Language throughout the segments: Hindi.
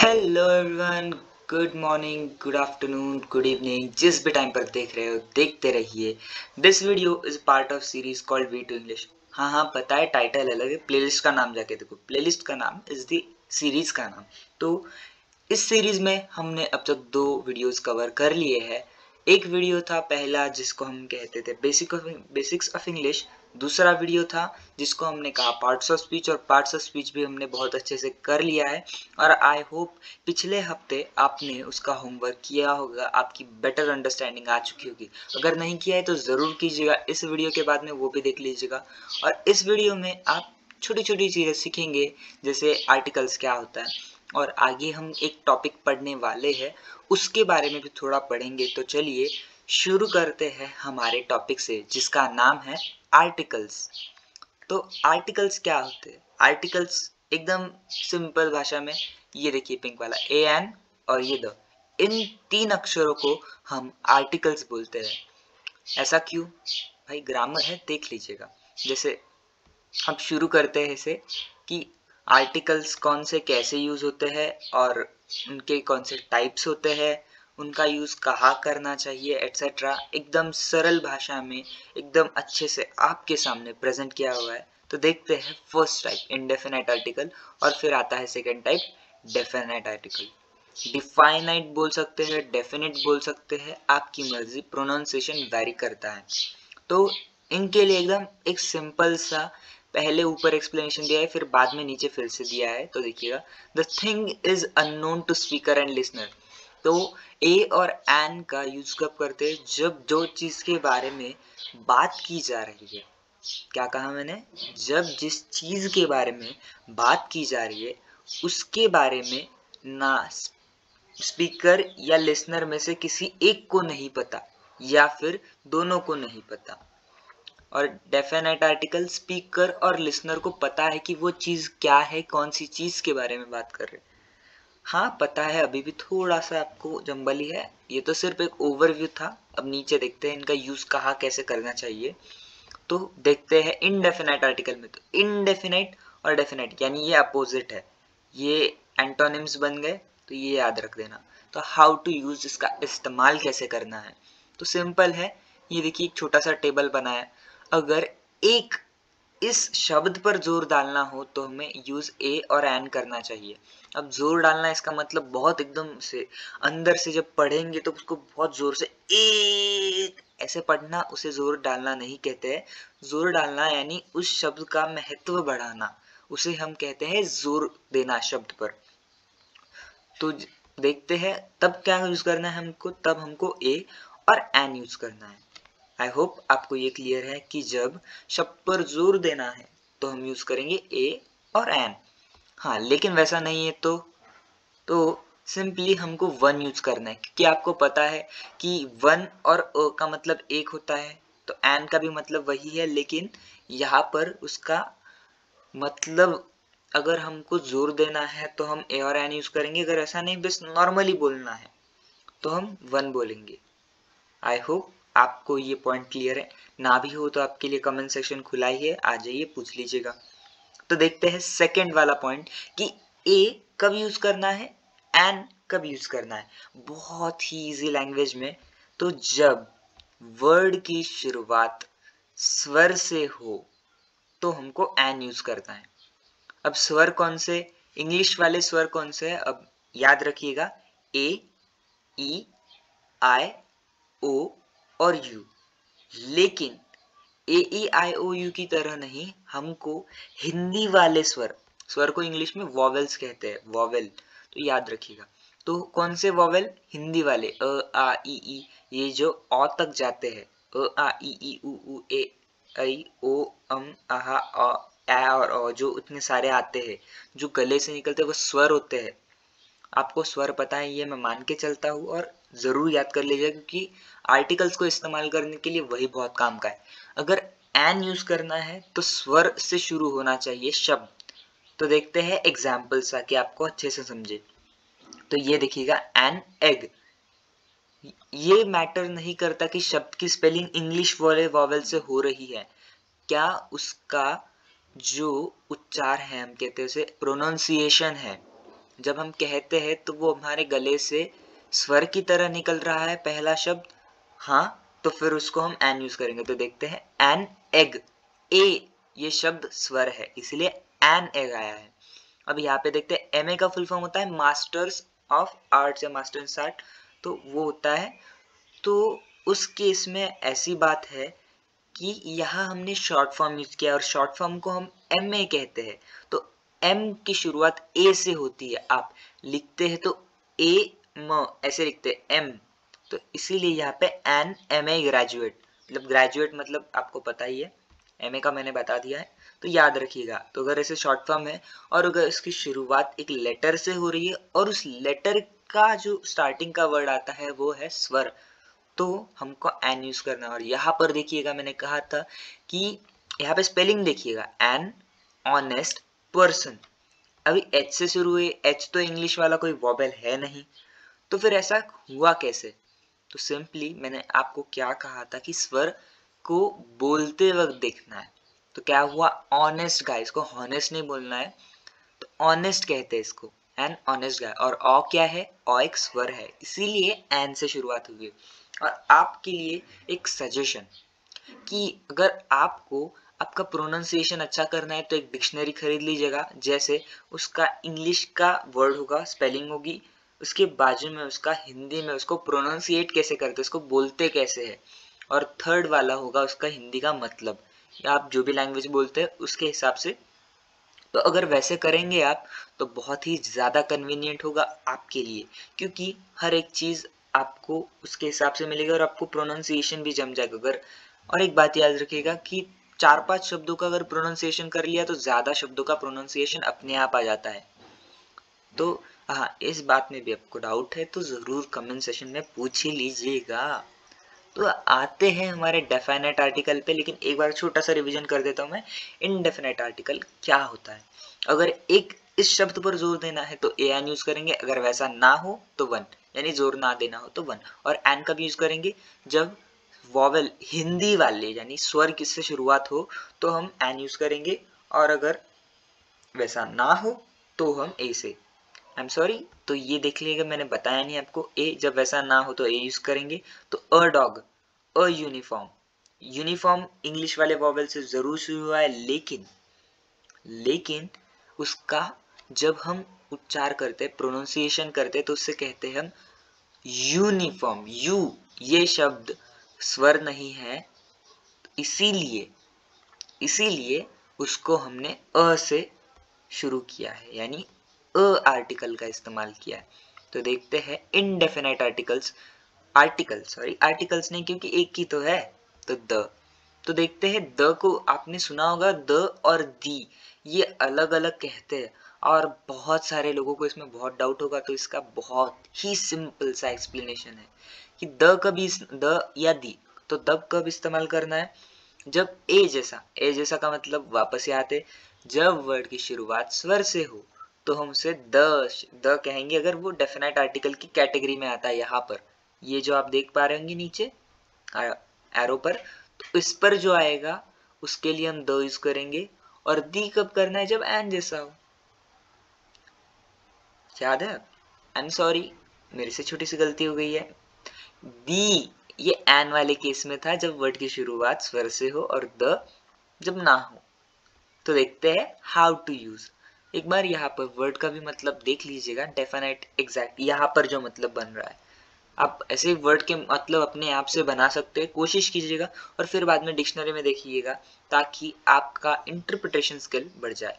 Hello everyone, good morning, good afternoon, good evening, जिस भी टाइम पर देख रहे हो देखते रहिए। This video is part of series called we to English. हाँ, पता है टाइटल अलग है, प्लेलिस्ट का नाम जाके देखो। प्लेलिस्ट का नाम इज द सीरीज का नाम। तो इस सीरीज में हमने अब तक 2 वीडियोस कवर कर लिए हैं। एक वीडियो था पहला जिसको हम कहते थे बेसिक्स ऑफ इंग्लिश। दूसरा वीडियो था जिसको हमने कहा पार्ट्स ऑफ स्पीच, और पार्ट्स ऑफ स्पीच भी हमने बहुत अच्छे से कर लिया है। और आई होप पिछले हफ्ते आपने उसका होमवर्क किया होगा, आपकी बेटर अंडरस्टैंडिंग आ चुकी होगी। अगर नहीं किया है तो ज़रूर कीजिएगा, इस वीडियो के बाद में वो भी देख लीजिएगा। और इस वीडियो में आप छोटी छोटी चीज़ें सीखेंगे, जैसे आर्टिकल्स क्या होता है, और आगे हम एक टॉपिक पढ़ने वाले हैं उसके बारे में भी थोड़ा पढ़ेंगे। तो चलिए शुरू करते हैं हमारे टॉपिक से, जिसका नाम है आर्टिकल्स। तो आर्टिकल्स क्या होते हैं? आर्टिकल्स एकदम सिंपल भाषा में, ये देखिए पिंक वाला ए एन और ये द, इन 3 अक्षरों को हम आर्टिकल्स बोलते हैं। ऐसा क्यों? भाई ग्रामर है, देख लीजिएगा। जैसे अब शुरू करते हैं इसे कि आर्टिकल्स कौन से कैसे यूज होते हैं और उनके कौन से टाइप्स होते हैं, उनका यूज कहाँ करना चाहिए, एटसेट्रा। एकदम सरल भाषा में एकदम अच्छे से आपके सामने प्रेजेंट किया हुआ है। तो देखते हैं फर्स्ट टाइप इंडेफिनाइट आर्टिकल, और फिर आता है second type definite article. Definite बोल सकते हैं, डेफिनेट बोल सकते हैं, आपकी मर्जी, प्रोनाउंसिएशन वेरी करता है। तो इनके लिए एकदम एक सिंपल सा पहले ऊपर एक्सप्लेनेशन दिया है, फिर बाद में नीचे फिर से दिया है। तो देखिएगा, the thing is unknown to speaker and listener. तो ए और एन का यूज कब करते हैं? जब जो चीज के बारे में बात की जा रही है। क्या कहा मैंने? जब जिस चीज के बारे में बात की जा रही है उसके बारे में ना स्पीकर या लिसनर में से किसी एक को नहीं पता, या फिर दोनों को नहीं पता। और डेफिनेट आर्टिकल स्पीकर और लिसनर को पता है कि वो चीज क्या है, कौन सी चीज के बारे में बात कर रहे हैं। हाँ पता है, अभी भी थोड़ा सा आपको जंबली है। ये तो सिर्फ एक ओवरव्यू था। अब नीचे देखते हैं इनका यूज कहाँ कैसे करना चाहिए। तो देखते हैं इनडेफिनाइट आर्टिकल में। तो इनडेफिनाइट और डेफिनाइट यानी ये अपोजिट है, ये एंटोनिम्स बन गए, तो ये याद रख देना। तो हाउ टू यूज, इसका इस्तेमाल कैसे करना है? तो सिंपल है। ये देखिए एक छोटा सा टेबल बना है। अगर एक इस शब्द पर जोर डालना हो तो हमें यूज ए और एन करना चाहिए। अब जोर डालना इसका मतलब बहुत एकदम से अंदर से जब पढ़ेंगे तो उसको बहुत जोर से ए ऐसे पढ़ना, उसे जोर डालना नहीं कहते हैं। जोर डालना यानी उस शब्द का महत्व बढ़ाना, उसे हम कहते हैं जोर देना शब्द पर। तो देखते हैं तब क्या यूज करना है हमको। तब हमको ए और एन यूज करना है। आई होप आपको ये क्लियर है कि जब शब्द पर जोर देना है तो हम यूज करेंगे ए और एन। हाँ, लेकिन वैसा नहीं है तो सिंपली हमको वन यूज करना है, क्योंकि आपको पता है कि वन और अ का मतलब एक होता है, तो एन का भी मतलब वही है, लेकिन यहाँ पर उसका मतलब अगर हमको जोर देना है तो हम ए और एन यूज करेंगे। अगर ऐसा नहीं, बस नॉर्मली बोलना है, तो हम वन बोलेंगे। आई होप आपको ये पॉइंट क्लियर है। ना भी हो तो आपके लिए कमेंट सेक्शन खुला ही है, आ जाइए पूछ लीजिएगा। तो देखते हैं सेकंड वाला पॉइंट कि ए कब यूज करना है, एन कब यूज करना है। बहुत ही इजी लैंग्वेज में, तो जब वर्ड की शुरुआत स्वर से हो तो हमको एन यूज करना है। अब स्वर कौन से? इंग्लिश वाले स्वर कौन से है? अब याद रखिएगा, ए, ई, आई, ओ और यू। लेकिन ए ई आई ओ यू की तरह नहीं, हमको हिंदी वाले स्वर, स्वर को इंग्लिश में वॉवेल्स कहते हैं, वॉवेल। तो याद रखिएगा। तो कौन से वॉवेल? हिंदी वाले, अ आ ई ई, ये जो अ तक जाते हैं, अ आ ई ई उ ए ऐ ओ आहा अ ए और अ, जो इतने सारे आते हैं, जो गले से निकलते हैं, वो स्वर होते हैं। आपको स्वर पता है, ये मैं मान के चलता हूँ, और जरूर याद कर लीजिएगा, क्योंकि आर्टिकल्स को इस्तेमाल करने के लिए वही बहुत काम का है। अगर एन यूज करना है तो स्वर से शुरू होना चाहिए शब्द। तो देखते हैं एग्जाम्पल्स ताकि आपको अच्छे से समझे। तो ये देखिएगा, एन एग। ये मैटर नहीं करता कि शब्द की स्पेलिंग इंग्लिश वाले वॉवेल से हो रही है, क्या उसका जो उच्चार है, हम कहते हैं उसे प्रोनाउंसिएशन है, जब हम कहते हैं तो वो हमारे गले से स्वर की तरह निकल रहा है पहला शब्द, हाँ, तो फिर उसको हम एन यूज करेंगे। तो देखते हैं एन एग, ए ये शब्द स्वर है इसलिए एन एग आया है। अब यहाँ पे देखते हैं एमए का फुल फॉर्म होता है मास्टर्स ऑफ आर्ट्स या मास्टर्स आर्ट, तो वो होता है। तो उस केस में ऐसी बात है कि यहाँ हमने शॉर्ट फॉर्म यूज किया और शॉर्ट फॉर्म को हम एम ए कहते हैं। तो एम की शुरुआत ए से होती है, आप लिखते हैं तो ए म ऐसे लिखते हैं एम, तो इसीलिए यहाँ पे एन एम ए ग्रेजुएट, मतलब ग्रेजुएट मतलब आपको पता ही है, एम ए का मैंने बता दिया है तो याद रखिएगा। तो अगर ऐसे शॉर्ट फॉर्म है और अगर इसकी शुरुआत एक लेटर से हो रही है और उस लेटर का जो स्टार्टिंग का वर्ड आता है वो है स्वर, तो हमको एन यूज करना है। और यहाँ पर देखिएगा मैंने कहा था कि यहाँ पे स्पेलिंग देखिएगा, एन ऑनेस्ट पर्सन। अभी एच से शुरू हुए, एच तो इंग्लिश वाला कोई वॉवेल है नहीं, तो फिर ऐसा हुआ कैसे? तो सिंपली मैंने आपको क्या कहा था कि स्वर को बोलते वक्त देखना है। तो क्या हुआ, ऑनेस्ट गाय, इसको हॉनेस्ट नहीं बोलना है, तो ऑनेस्ट कहते हैं इसको, एन ऑनेस्ट गाय। और ऑ क्या है, ऑ एक स्वर है इसीलिए एन से शुरुआत हुई है। और आपके लिए एक सजेशन कि अगर आपको आपका प्रोनाउंसिएशन अच्छा करना है तो एक डिक्शनरी खरीद लीजिएगा। जैसे उसका इंग्लिश का वर्ड होगा, स्पेलिंग होगी, उसके बाजू में उसका हिंदी में उसको प्रोनाउंसिएट कैसे करते हैं, उसको बोलते कैसे है, और थर्ड वाला होगा उसका हिंदी का मतलब, या आप जो भी लैंग्वेज बोलते हैं उसके हिसाब से। तो अगर वैसे करेंगे आप तो बहुत ही ज़्यादा कन्वीनियंट होगा आपके लिए, क्योंकि हर एक चीज़ आपको उसके हिसाब से मिलेगी और आपको प्रोनाउंसिएशन भी जम जाएगा। अगर, और एक बात याद रखिएगा कि 4-5 शब्दों का अगर प्रोनाउंसिएशन कर लिया तो ज़्यादा शब्दों का प्रोनाउंसिएशन अपने आप आ जाता है। तो हाँ, इस बात में भी आपको डाउट है तो ज़रूर कमेंट सेशन में पूछ ही लीजिएगा। तो आते हैं हमारे डेफिनेट आर्टिकल पे, लेकिन एक बार छोटा सा रिवीजन कर देता हूँ मैं। इनडेफिनेट आर्टिकल क्या होता है? अगर एक इस शब्द पर जोर देना है तो ए एन यूज करेंगे, अगर वैसा ना हो तो वन, यानी जोर ना देना हो तो वन। और एन कब यूज करेंगे, जब वॉवेल हिंदी वाले यानी स्वर किससे शुरुआत हो तो हम एन यूज करेंगे, और अगर वैसा ना हो तो हम ए से। आई एम सॉरी, तो ये देख लीजिएगा, मैंने बताया नहीं आपको, ए जब वैसा ना हो तो ए यूज करेंगे। तो a dog, a uniform, uniform English वाले वॉवेल से जरूर शुरू हुआ है, लेकिन उसका जब हम उच्चार करते हैं, प्रोनाउंसिएशन करते हैं, तो उससे कहते हैं हम यूनिफॉर्म। यू ये शब्द स्वर नहीं है, इसीलिए इसीलिए उसको हमने अ से शुरू किया है, यानी अ आर्टिकल का इस्तेमाल किया है। तो देखते हैं इनडेफिनाइट आर्टिकल्स, आर्टिकल्स नहीं क्योंकि एक ही तो है, तो द। तो देखते हैं द को, आपने सुना होगा द और दी ये अलग अलग कहते हैं, और बहुत सारे लोगों को इसमें बहुत डाउट होगा, तो इसका बहुत ही सिंपल सा एक्सप्लेनेशन है कि द कभी द या दी, तो तब कब इस्तेमाल करना है, जब ए जैसा का मतलब वापस यहाँ आते, जब वर्ड की शुरुआत स्वर से हो तो हम उसे द कहेंगे, अगर वो डेफिनेट आर्टिकल की कैटेगरी में आता है। यहाँ पर ये जो आप देख पा रहे होंगे नीचे एरो पर, तो इस पर जो आएगा उसके लिए हम द यूज करेंगे। और दी कब करना है, जब एन जैसा हो, याद है? आई एम सॉरी, मेरे से छोटी सी गलती हो गई है। दी ये एन वाले केस में था, जब वर्ड की शुरुआत स्वर से हो, और द जब ना हो। तो देखते हैं हाउ टू यूज। एक बार यहाँ पर वर्ड का भी मतलब देख लीजिएगा, डेफिनेट एग्जैक्ट यहाँ पर जो मतलब बन रहा है, आप ऐसे वर्ड के मतलब अपने आप से बना सकते हैं, कोशिश कीजिएगा और फिर बाद में डिक्शनरी में देखिएगा, ताकि आपका इंटरप्रिटेशन स्किल बढ़ जाए।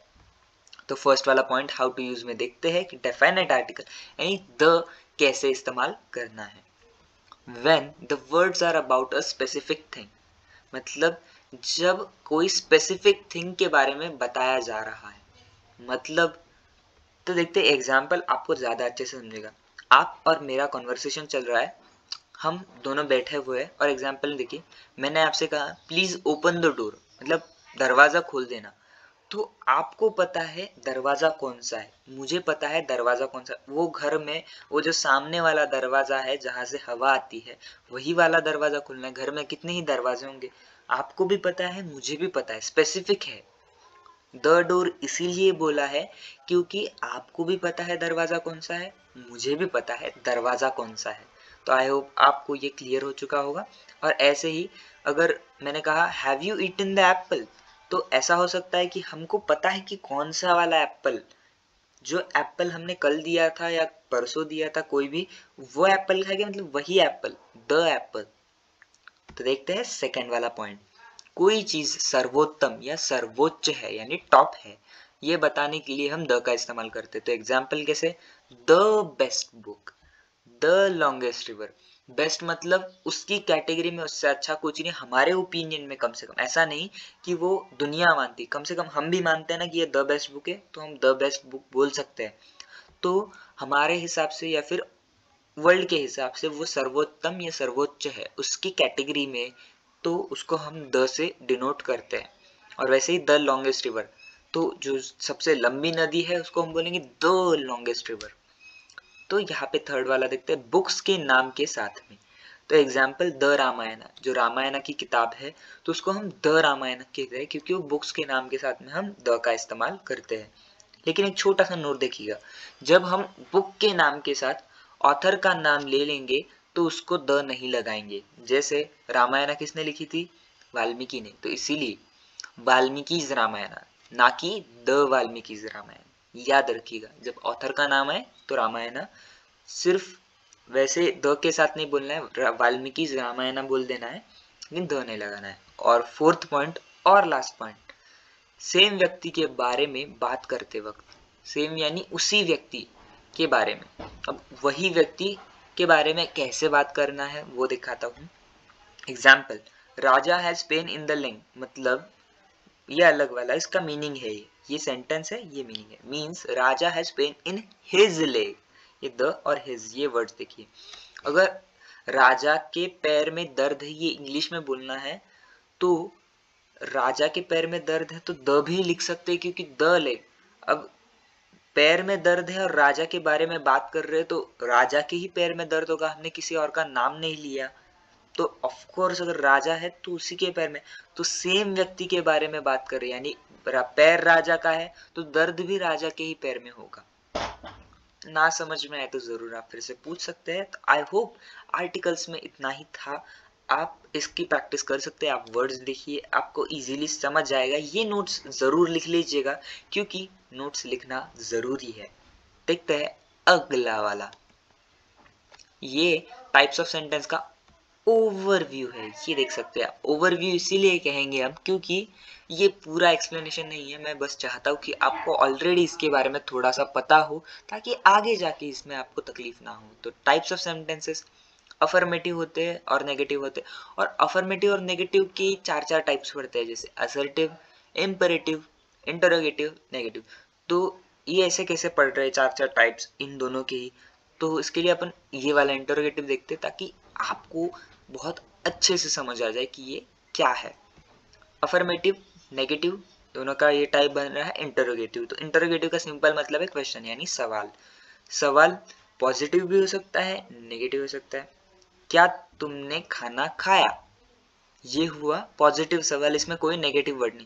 तो फर्स्ट वाला पॉइंट हाउ टू यूज में देखते हैं कि डेफिनेट आर्टिकल यानी द कैसे इस्तेमाल करना है। When the words are about a specific thing, मतलब जब कोई स्पेसिफिक थिंग के बारे में बताया जा रहा है, मतलब, तो देखते हैं एग्जाम्पल आपको ज्यादा अच्छे से समझेगा। आप और मेरा कॉन्वर्सेशन चल रहा है, हम दोनों बैठे हुए हैं, और एग्जाम्पल देखिए, मैंने आपसे कहा प्लीज ओपन द डोर, मतलब दरवाजा खोल देना। तो आपको पता है दरवाजा कौन सा है, मुझे पता है दरवाजा कौन सा, वो घर में वो जो सामने वाला दरवाजा है जहां से हवा आती है, वही वाला दरवाजा खोलना है। घर में कितने ही दरवाजे होंगे, आपको भी पता है मुझे भी पता है, स्पेसिफिक है। द डोर इसीलिए बोला है क्योंकि आपको भी पता है दरवाज़ा कौन सा है, मुझे भी पता है दरवाज़ा कौन सा है। तो आई होप आपको ये क्लियर हो चुका होगा। और ऐसे ही अगर मैंने कहा have you eaten the apple, तो ऐसा हो सकता है कि हमको पता है कि कौन सा वाला एप्पल, जो एप्पल हमने कल दिया था या परसों दिया था, कोई भी वो एप्पल खाएगा, मतलब वही एप्पल, द एप्पल। तो देखते हैं सेकंड वाला पॉइंट। कोई चीज सर्वोत्तम या सर्वोच्च है यानी टॉप है, ये बताने के लिए हम द का इस्तेमाल करते हैं। तो एग्जाम्पल कैसे, the best book, the longest river. Best मतलब उसकी कैटेगरी में उससे अच्छा कुछ नहीं, हमारे ओपिनियन में कम से कम, ऐसा नहीं कि वो दुनिया मानती, कम से कम हम भी मानते हैं ना कि ये द बेस्ट बुक है, तो हम द बेस्ट बुक बोल सकते हैं। तो हमारे हिसाब से या फिर वर्ल्ड के हिसाब से वो सर्वोत्तम या सर्वोच्च है उसकी कैटेगरी में, तो उसको हम द से डिनोट करते हैं। और वैसे ही द लॉन्गेस्ट रिवर, तो जो सबसे लंबी नदी है उसको हम बोलेंगे द लॉन्गेस्ट रिवर। तो यहाँ पे थर्ड वाला देखते हैं, बुक्स के नाम के साथ में। तो एग्जाम्पल द रामायण, जो रामायण की किताब है, तो उसको हम द रामायण कहते हैं क्योंकि वो बुक्स के नाम के साथ में हम द का इस्तेमाल करते हैं। लेकिन एक छोटा सा नोट देखिएगा, जब हम बुक के नाम के साथ ऑथर का नाम ले लेंगे तो उसको द नहीं लगाएंगे। जैसे रामायण किसने लिखी थी, वाल्मीकि ने, तो इसीलिए वाल्मीकि's रामायण, ना कि द वाल्मीकि's रामायण। याद रखिएगा, जब ऑथर का नाम है तो रामायण सिर्फ वैसे द के साथ नहीं बोलना है, वाल्मीकि's रामायण बोल देना है, लेकिन द नहीं लगाना है। और फोर्थ पॉइंट और लास्ट पॉइंट, सेम व्यक्ति के बारे में बात करते वक्त, सेम यानी उसी व्यक्ति के बारे में। अब वही व्यक्ति के बारे में कैसे बात करना है वो दिखाता हूँ। Example, Raja has pain in the leg, मतलब ये अलग वाला, इसका मीनिंग है, ये सेंटेंस है, ये मीनिंग है, means Raja has pain in his leg. ये द और हिज ये वर्ड्स देखिए, अगर राजा के पैर में दर्द है ये इंग्लिश में बोलना है, तो राजा के पैर में दर्द है तो द भी लिख सकते हैं क्योंकि द लेग। अब पैर में दर्द है और राजा के बारे में बात कर रहे हैं तो राजा के ही पैर में दर्द होगा, हमने किसी और का नाम नहीं लिया। तो ऑफ कोर्स अगर राजा है तो उसी के पैर में, तो सेम व्यक्ति के बारे में बात कर रहे हैं, यानी पैर राजा का है तो दर्द भी राजा के ही पैर में होगा। ना समझ में आए तो जरूर आप फिर से पूछ सकते हैं। तो आई होप आर्टिकल्स में इतना ही था, आप इसकी प्रैक्टिस कर सकते हैं, आप वर्ड्स लिखिए, आपको इजीली समझ आएगा। ये नोट्स जरूर लिख लीजिएगा क्योंकि नोट्स लिखना जरूरी है। देखते हैं अगला वाला, ये टाइप्स ऑफ सेंटेंस का ओवरव्यू है। ये देख सकते हैं, ओवरव्यू इसीलिए कहेंगे हम क्योंकि ये पूरा एक्सप्लेनेशन नहीं है, मैं बस चाहता हूँ कि आपको ऑलरेडी इसके बारे में थोड़ा सा पता हो ताकि आगे जाके इसमें आपको तकलीफ ना हो। तो टाइप्स ऑफ सेंटेंसेस अफर्मेटिव होते हैं और नेगेटिव होते हैं, और अफर्मेटिव और नेगेटिव की चार चार टाइप्स पड़ते हैं, जैसे असर्टिव, इम्पेरेटिव, इंटरोगेटिव, नेगेटिव। तो ये ऐसे कैसे पढ़ रहे हैं चार चार टाइप्स इन दोनों के ही, तो इसके लिए अपन ये वाला इंटरोगेटिव देखते हैं ताकि आपको बहुत अच्छे से समझ आ जाए कि ये क्या है। अफर्मेटिव, नेगेटिव दोनों का ये टाइप बन रहा है इंटरोगेटिव। तो इंटरोगेटिव का सिंपल मतलब है क्वेश्चन यानी सवाल। सवाल पॉजिटिव भी हो सकता है, नेगेटिव हो सकता है। क्या तुमने खाना खाया, ये हुआ पॉजिटिव सवाल, इसमें कोई नेगेटिव वर्ड नहीं।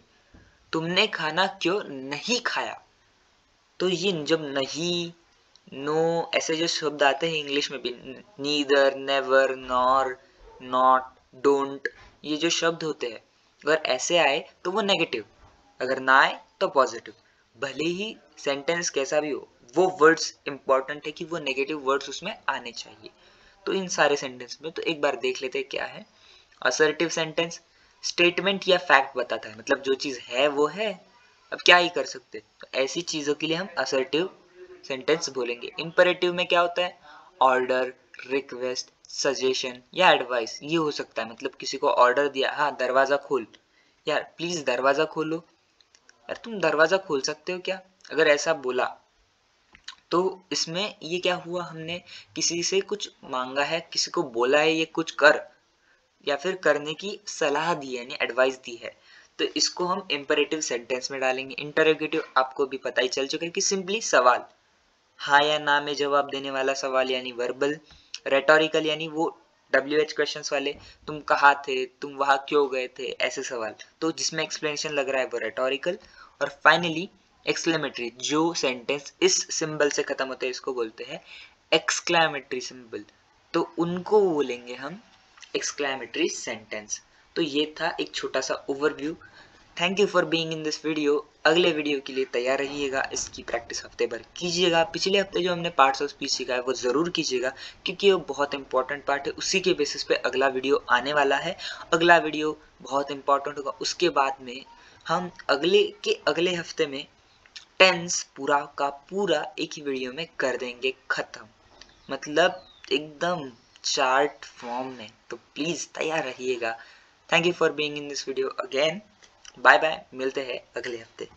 तुमने खाना क्यों नहीं खाया, तो ये जब नहीं, नो ऐसे जो शब्द आते हैं इंग्लिश में भी, neither, never, nor, not, don't, ये जो शब्द होते हैं अगर ऐसे आए तो वो नेगेटिव, अगर ना आए तो पॉजिटिव। भले ही सेंटेंस कैसा भी हो, वो वर्ड्स इंपॉर्टेंट है कि वो नेगेटिव वर्ड्स उसमें आने चाहिए। तो इन सारे सेंटेंस में तो एक बार देख लेते हैं क्या है। असर्टिव सेंटेंस स्टेटमेंट या फैक्ट बताता है, मतलब जो चीज है वो है, अब क्या ही कर सकते। तो ऐसी चीजों के लिए हम असर्टिव सेंटेंस बोलेंगे। इंपेरेटिव में क्या होता है, ऑर्डर, रिक्वेस्ट, सजेशन या एडवाइस, ये हो सकता है। मतलब किसी को ऑर्डर दिया, हाँ दरवाजा खोल, यार प्लीज दरवाजा खोलो, यार तुम दरवाजा खोल सकते हो क्या, अगर ऐसा बोला तो इसमें ये क्या हुआ, हमने किसी से कुछ मांगा है, किसी को बोला है ये कुछ कर, या फिर करने की सलाह दी है यानी एडवाइस दी है। तो इसको हम इंपेरेटिव सेंटेंस में डालेंगे। इंटरोगेटिव आपको भी पता ही चल चुका है कि सिंपली सवाल, हाँ या ना में जवाब देने वाला सवाल यानी वर्बल। रेटोरिकल यानी वो WH क्वेश्चंस वाले, तुम कहाँ थे, तुम वहां क्यों गए थे, ऐसे सवाल, तो जिसमें एक्सप्लेनेशन लग रहा है वो रेटोरिकल। और फाइनली एक्सक्लेमेटरी, जो सेंटेंस इस सिंबल से खत्म होते हैं इसको बोलते हैं एक्सक्लेमेटरी सिंबल, तो उनको बोलेंगे हम एक्सक्लेमेटरी सेंटेंस। तो ये था एक छोटा सा overview. Thank you for being in this video. अगले वीडियो के लिए तैयार रहिएगा, इसकी प्रैक्टिस हफ्ते भर कीजिएगा। पिछले हफ्ते जो हमने पार्ट्स ऑफ स्पीच सीखा है वो ज़रूर कीजिएगा, क्योंकि वो बहुत इंपॉर्टेंट पार्ट है। उसी के बेसिस पे अगला वीडियो आने वाला है। अगला वीडियो बहुत इंपॉर्टेंट होगा। उसके बाद में हम अगले हफ्ते में टेंस पूरा का पूरा एक ही वीडियो में कर देंगे खत्म, मतलब एकदम चार्ट फॉर्म में। तो प्लीज़ तैयार रहिएगा। Thank you for being in this video again. Bye bye, मिलते हैं अगले हफ्ते।